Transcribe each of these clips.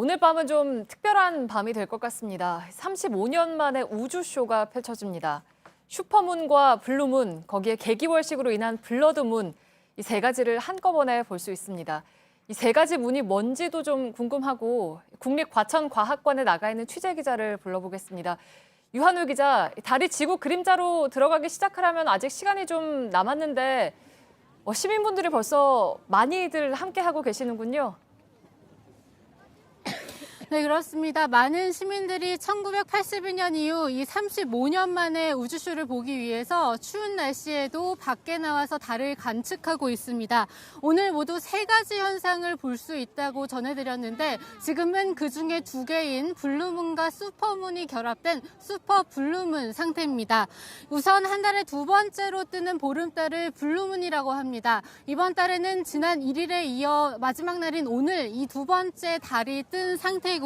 오늘 밤은 좀 특별한 밤이 될 것 같습니다. 35년 만에 우주쇼가 펼쳐집니다. 슈퍼문과 블루문, 거기에 개기월식으로 인한 블러드문, 이 세 가지를 한꺼번에 볼 수 있습니다. 이 세 가지 문이 뭔지도 좀 궁금하고 국립과천과학관에 나가 있는 취재 기자를 불러보겠습니다. 유한울 기자, 달이 지구 그림자로 들어가기 시작하려면 아직 시간이 좀 남았는데 시민분들이 벌써 많이들 함께하고 계시는군요. 네, 그렇습니다. 많은 시민들이 1982년 이후 이 35년 만에 우주쇼를 보기 위해서 추운 날씨에도 밖에 나와서 달을 관측하고 있습니다. 오늘 모두 세 가지 현상을 볼 수 있다고 전해드렸는데 지금은 그중에 두 개인 블루문과 슈퍼문이 결합된 슈퍼 블루문 상태입니다. 우선 한 달에 두 번째로 뜨는 보름달을 블루문이라고 합니다. 이번 달에는 지난 1일에 이어 마지막 날인 오늘 이 두 번째 달이 뜬 상태이고요.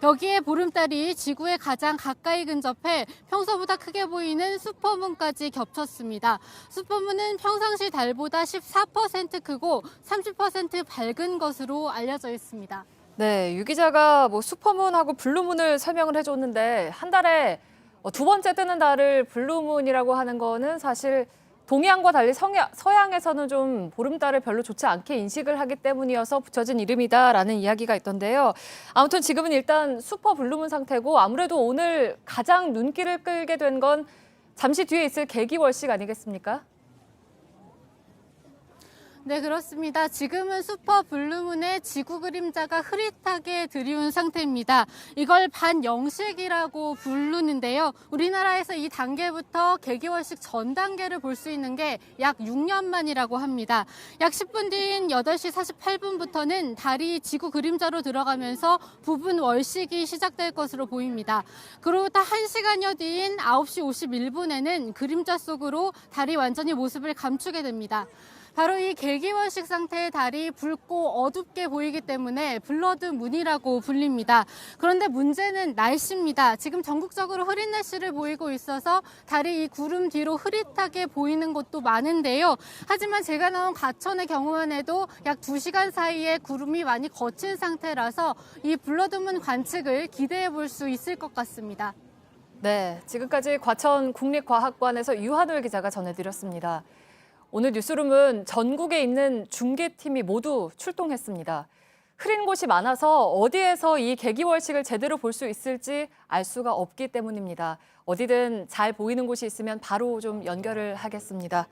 여기에 보름달이 지구에 가장 가까이 근접해 평소보다 크게 보이는 슈퍼문까지 겹쳤습니다. 슈퍼문은 평상시 달보다 14% 크고 30% 밝은 것으로 알려져 있습니다. 네, 유 기자가 슈퍼문하고 블루문을 설명을 해줬는데 한 달에 두 번째 뜨는 달을 블루문이라고 하는 거는 사실 동양과 달리 서양에서는 좀 보름달을 별로 좋지 않게 인식을 하기 때문이어서 붙여진 이름이다라는 이야기가 있던데요. 아무튼 지금은 일단 슈퍼 블루문 상태고 아무래도 오늘 가장 눈길을 끌게 된 건 잠시 뒤에 있을 개기월식 아니겠습니까? 네, 그렇습니다. 지금은 슈퍼 블루문의 지구 그림자가 흐릿하게 드리운 상태입니다. 이걸 반영식이라고 부르는데요. 우리나라에서 이 단계부터 개기월식 전 단계를 볼 수 있는 게 약 6년 만이라고 합니다. 약 10분 뒤인 8시 48분부터는 달이 지구 그림자로 들어가면서 부분 월식이 시작될 것으로 보입니다. 그로부터 1시간여 뒤인 9시 51분에는 그림자 속으로 달이 완전히 모습을 감추게 됩니다. 바로 이 개기월식 상태의 달이 붉고 어둡게 보이기 때문에 블러드문이라고 불립니다. 그런데 문제는 날씨입니다. 지금 전국적으로 흐린 날씨를 보이고 있어서 달이 이 구름 뒤로 흐릿하게 보이는 곳도 많은데요. 하지만 제가 나온 과천의 경우만 해도 약 2시간 사이에 구름이 많이 거친 상태라서 이 블러드문 관측을 기대해 볼 수 있을 것 같습니다. 네, 지금까지 과천 국립과학관에서 유한울 기자가 전해드렸습니다. 오늘 뉴스룸은 전국에 있는 중계팀이 모두 출동했습니다. 흐린 곳이 많아서 어디에서 이 개기월식을 제대로 볼 수 있을지 알 수가 없기 때문입니다. 어디든 잘 보이는 곳이 있으면 바로 좀 연결을 하겠습니다.